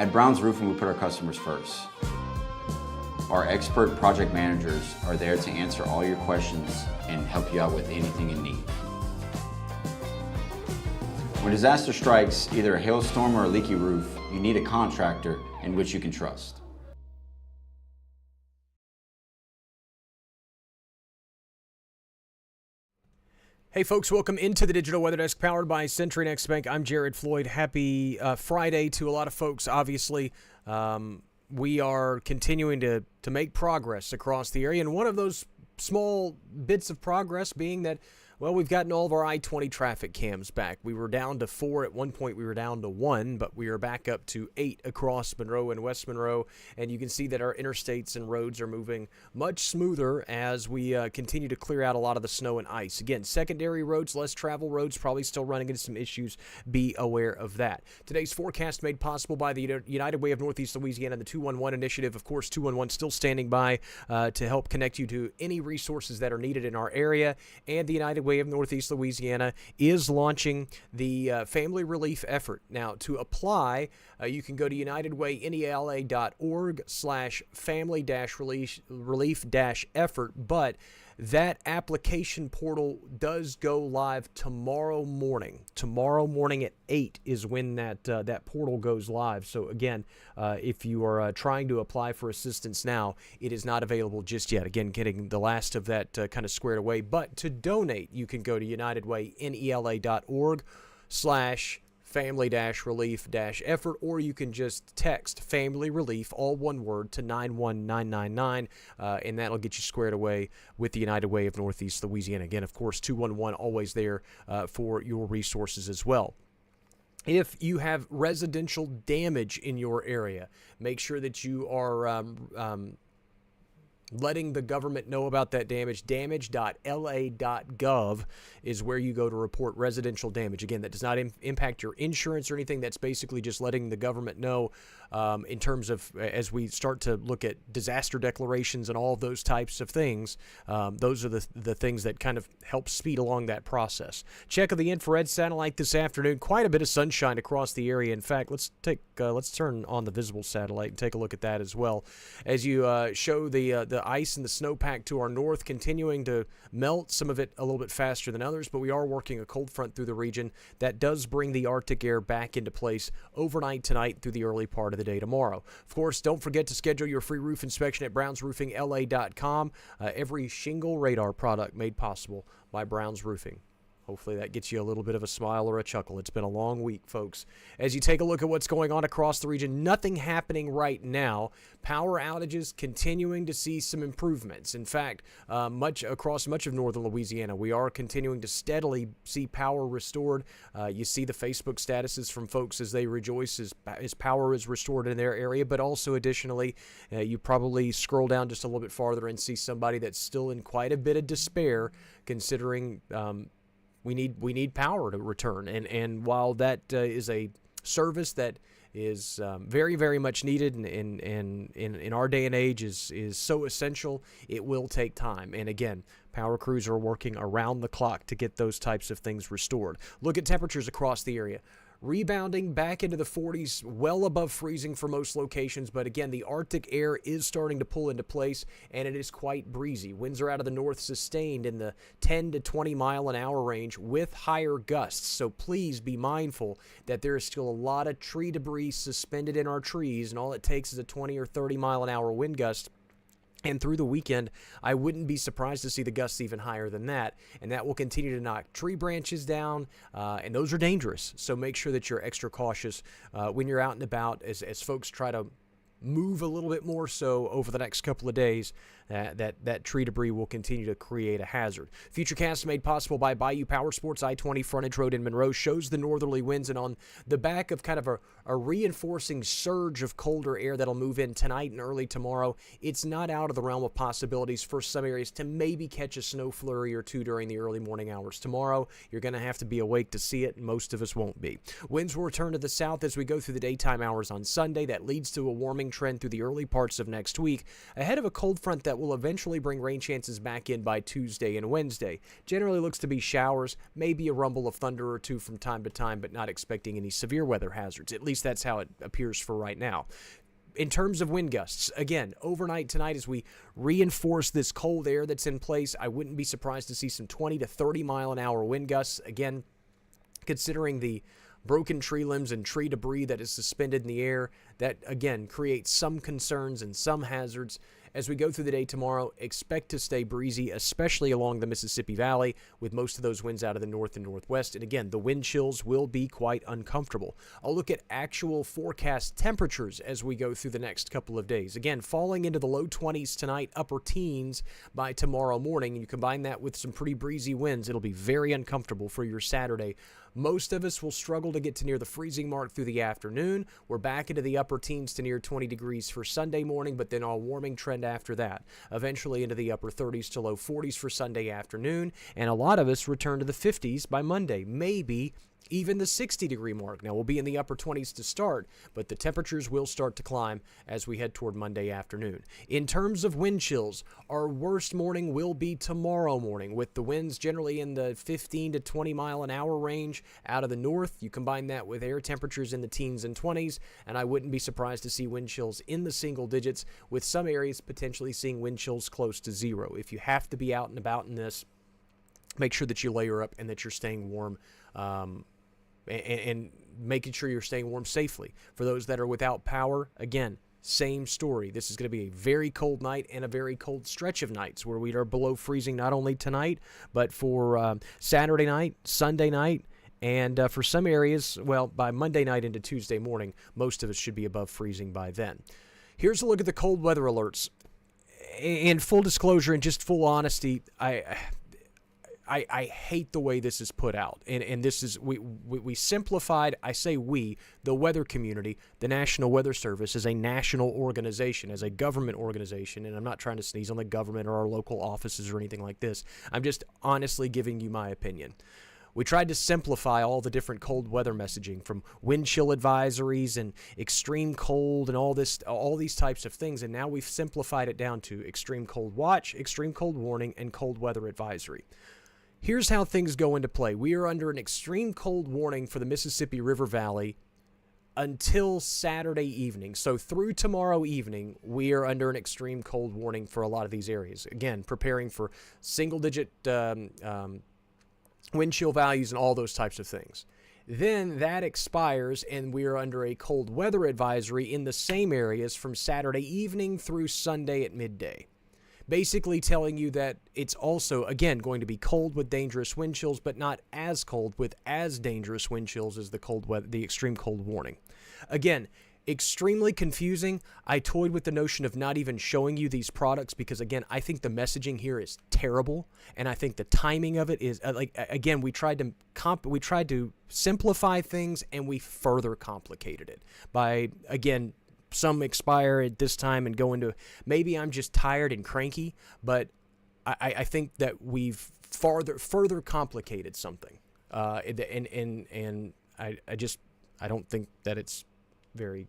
At Brown's Roofing, we put our customers first. Our expert project managers are there to answer all your questions and help you out with anything in need. When disaster strikes, either a hailstorm or a leaky roof, you need a contractor in which you can trust. Hey folks, welcome into the Digital Weather Desk powered by Century Next Bank. I'm Jared Floyd. Happy Friday to a lot of folks, obviously. We are continuing to make progress across the area, and one of those small bits of progress being that, well, we've gotten all of our I-20 traffic cams back. We were down to 4 at one point. We were down to 1, but we are back up to 8 across Monroe and West Monroe. And you can see that our interstates and roads are moving much smoother as we continue to clear out a lot of the snow and ice. Again, secondary roads, less travel roads, probably still running into some issues. Be aware of that. Today's forecast made possible by the United Way of Northeast Louisiana and the 211 initiative. Of course, 211 still standing by to help connect you to any resources that are needed in our area. And the United Way of Northeast Louisiana is launching the family relief effort. Now, to apply, you can go to unitedwaynela.org/family-relief-effort, but that application portal does go live tomorrow morning. Tomorrow morning at 8 is when that portal goes live. So again, if you are trying to apply for assistance now, it is not available just yet. Again, getting the last of that kind of squared away. But to donate, you can go to unitedwaynela.org/family-relief-effort, or you can just text family relief, all one word, to 91999, and that'll get you squared away with the United Way of Northeast Louisiana. Again, of course, 211 always there for your resources as well. If you have residential damage in your area, make sure that you are letting the government know about that damage. Damage.la.gov is where you go to report residential damage. Again, that does not impact your insurance or anything. That's basically just letting the government know in terms of as we start to look at disaster declarations and all of those types of things. Those are the things that kind of help speed along that process. Check of the infrared satellite this afternoon. Quite a bit of sunshine across the area. In fact, let's turn on the visible satellite and take a look at that as well. As you show the ice and the snowpack to our north continuing to melt, some of it a little bit faster than others, but we are working a cold front through the region that does bring the Arctic air back into place overnight tonight through the early part of the day tomorrow. Of course, don't forget to schedule your free roof inspection at brownsroofingla.com. Every shingle radar product made possible by Brown's Roofing. Hopefully that gets you a little bit of a smile or a chuckle. It's been a long week, folks. As you take a look at what's going on across the region, nothing happening right now. Power outages continuing to see some improvements. In fact, across much of northern Louisiana, we are continuing to steadily see power restored. You see the Facebook statuses from folks as they rejoice as power is restored in their area, but also additionally, you probably scroll down just a little bit farther and see somebody that's still in quite a bit of despair, considering we need power to return, and while that is a service that is very, very much needed and in our day and age is so essential, it will take time. And again, power crews are working around the clock to get those types of things restored. Look at temperatures across the area. Rebounding back into the 40s, well above freezing for most locations. But again, the Arctic air is starting to pull into place, and it is quite breezy. Winds are out of the north sustained in the 10 to 20 mile an hour range with higher gusts. So please be mindful that there is still a lot of tree debris suspended in our trees, and all it takes is a 20 or 30 mile an hour wind gust. And through the weekend, I wouldn't be surprised to see the gusts even higher than that. And that will continue to knock tree branches down, and those are dangerous. So make sure that you're extra cautious when you're out and about as folks try to move a little bit more so over the next couple of days. That tree debris will continue to create a hazard. Futurecast made possible by Bayou Power Sports. I-20 frontage road in Monroe shows the northerly winds, and on the back of kind of a reinforcing surge of colder air that'll move in tonight and early tomorrow, it's not out of the realm of possibilities for some areas to maybe catch a snow flurry or two during the early morning hours. Tomorrow, you're going to have to be awake to see it, and most of us won't be. Winds will return to the south as we go through the daytime hours on Sunday. That leads to a warming trend through the early parts of next week, ahead of a cold front that that will eventually bring rain chances back in by Tuesday and Wednesday. Generally looks to be showers, maybe a rumble of thunder or two from time to time, but not expecting any severe weather hazards. At least that's how it appears for right now. In terms of wind gusts, again, overnight tonight as we reinforce this cold air that's in place, I wouldn't be surprised to see some 20 to 30 mile an hour wind gusts. Again, considering the broken tree limbs and tree debris that is suspended in the air, that again creates some concerns and some hazards. As we go through the day tomorrow, expect to stay breezy, especially along the Mississippi Valley, with most of those winds out of the north and northwest. And again, the wind chills will be quite uncomfortable. I'll look at actual forecast temperatures as we go through the next couple of days. Again, falling into the low 20s tonight, upper teens by tomorrow morning. And you combine that with some pretty breezy winds, it'll be very uncomfortable for your Saturday. Most of us will struggle to get to near the freezing mark through the afternoon. We're back into the upper teens to near 20 degrees for Sunday morning, but then a warming trend after that. Eventually into the upper 30s to low 40s for Sunday afternoon, and a lot of us return to the 50s by Monday, maybe even the 60-degree mark. Now, we'll be in the upper 20s to start, but the temperatures will start to climb as we head toward Monday afternoon. In terms of wind chills, our worst morning will be tomorrow morning, with the winds generally in the 15 to 20 mile an hour range out of the north. You combine that with air temperatures in the teens and 20s, and I wouldn't be surprised to see wind chills in the single digits, with some areas potentially seeing wind chills close to zero. If you have to be out and about in this, make sure that you layer up and that you're staying warm, and making sure you're staying warm safely. For those that are without power, again, same story. This is going to be a very cold night and a very cold stretch of nights where we are below freezing not only tonight, but for Saturday night, Sunday night, and for some areas, well, by Monday night into Tuesday morning, most of us should be above freezing by then. Here's a look at the cold weather alerts. In full disclosure and just full honesty, I hate the way this is put out, and this is we simplified. I say we, the weather community, the National Weather Service, is a national organization, as a government organization, and I'm not trying to sneeze on the government or our local offices or anything like this. I'm just honestly giving you my opinion. We tried to simplify all the different cold weather messaging, from wind chill advisories and extreme cold and all these types of things, and now we've simplified it down to extreme cold watch, extreme cold warning, and cold weather advisory. Here's how things go into play. We are under an extreme cold warning for the Mississippi River Valley until Saturday evening. So through tomorrow evening, we are under an extreme cold warning for a lot of these areas. Again, preparing for single-digit wind chill values and all those types of things. Then that expires, and we are under a cold weather advisory in the same areas from Saturday evening through Sunday at midday. Basically telling you that it's also, again, going to be cold with dangerous wind chills, but not as cold with as dangerous wind chills as the extreme cold warning. Again, extremely confusing. I toyed with the notion of not even showing you these products because, again, I think the messaging here is terrible, and I think the timing of it is again, we tried to simplify things, and we further complicated it by, again, some expire at this time and go into, maybe I'm just tired and cranky, but I think that we've further complicated something, and I don't think that it's very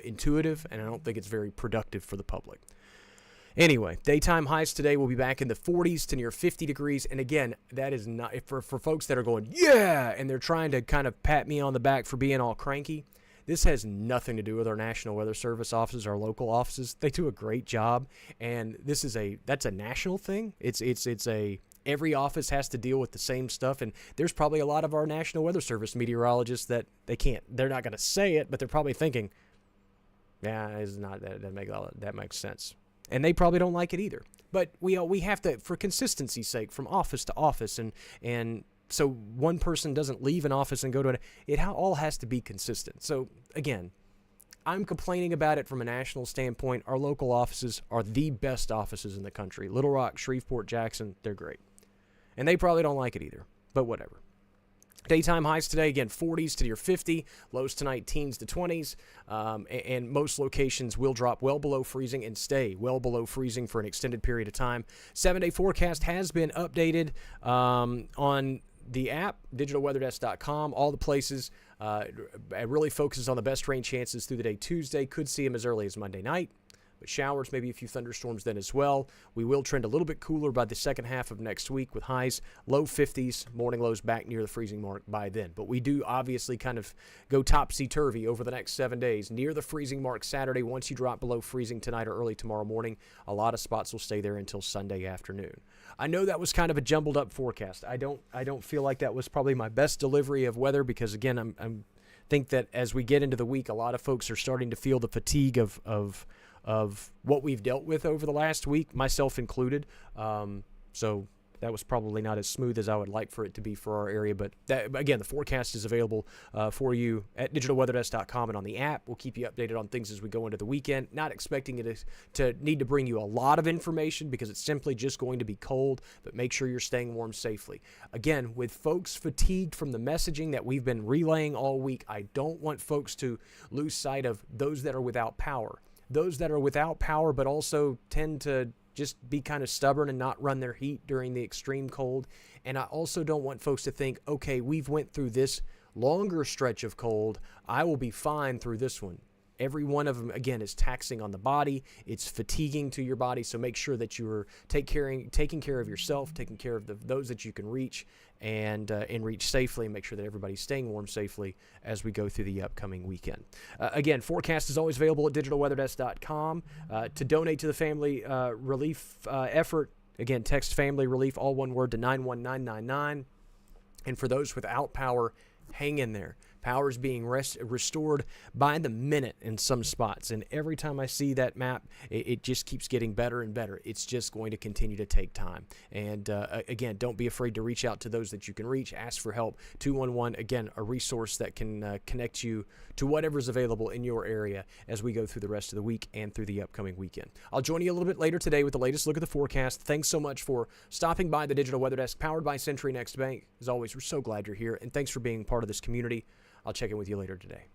intuitive, and I don't think it's very productive for the public. Anyway, daytime highs today will be back in the 40s to near 50 degrees. And again, that is not for folks that are going, yeah, and they're trying to kind of pat me on the back for being all cranky. This has nothing to do with our National Weather Service offices, our local offices. They do a great job, and that's a national thing. It's every office has to deal with the same stuff, and there's probably a lot of our National Weather Service meteorologists that they're not going to say it, but they're probably thinking, yeah, it's not that makes sense, and they probably don't like it either. But we have to, for consistency's sake, from office to office, and so one person doesn't leave an office and go to it all has to be consistent. So again, I'm complaining about it from a national standpoint. Our local offices are the best offices in the country. Little Rock, Shreveport, Jackson, they're great. And they probably don't like it either, but whatever. Daytime highs today, again, 40s to near 50. Lows tonight, teens to 20s. And most locations will drop well below freezing and stay well below freezing for an extended period of time. 7-day forecast has been updated on the app, digitalweatherdesk.com, all the places. It really focuses on the best rain chances through the day Tuesday. Could see them as early as Monday night. showers, maybe a few thunderstorms then as well. We will trend a little bit cooler by the second half of next week with highs low 50s, morning lows back near the freezing mark by then. But we do obviously kind of go topsy-turvy over the next 7 days. Near the freezing mark Saturday, once you drop below freezing tonight or early tomorrow morning, a lot of spots will stay there until Sunday afternoon. I know that was kind of a jumbled up forecast. I don't feel like that was probably my best delivery of weather because, again, I'm think that as we get into the week, a lot of folks are starting to feel the fatigue of what we've dealt with over the last week, myself included. So that was probably not as smooth as I would like for it to be for our area. But again, the forecast is available for you at digitalweatherdesk.com and on the app. We'll keep you updated on things as we go into the weekend. Not expecting it to need to bring you a lot of information because it's simply just going to be cold, but make sure you're staying warm safely. Again, with folks fatigued from the messaging that we've been relaying all week, I don't want folks to lose sight of those that are without power. Those that are without power but also tend to just be kind of stubborn and not run their heat during the extreme cold. And I also don't want folks to think, okay, we've went through this longer stretch of cold, I will be fine through this one. Every one of them, again, is taxing on the body. It's fatiguing to your body, so make sure that you're taking care of yourself, taking care of those that you can reach, and reach safely, and make sure that everybody's staying warm safely as we go through the upcoming weekend. Again, forecast is always available at digitalweatherdesk.com. To donate to the family relief effort, again, text family relief, all one word, to 91999. And for those without power, hang in there. Power is being restored by the minute in some spots. And every time I see that map, it just keeps getting better and better. It's just going to continue to take time. And again, don't be afraid to reach out to those that you can reach. Ask for help. 211, again, a resource that can connect you to whatever's available in your area as we go through the rest of the week and through the upcoming weekend. I'll join you a little bit later today with the latest look at the forecast. Thanks so much for stopping by the Digital Weather Desk, powered by Century Next Bank. As always, we're so glad you're here, and thanks for being part of this community. I'll check in with you later today.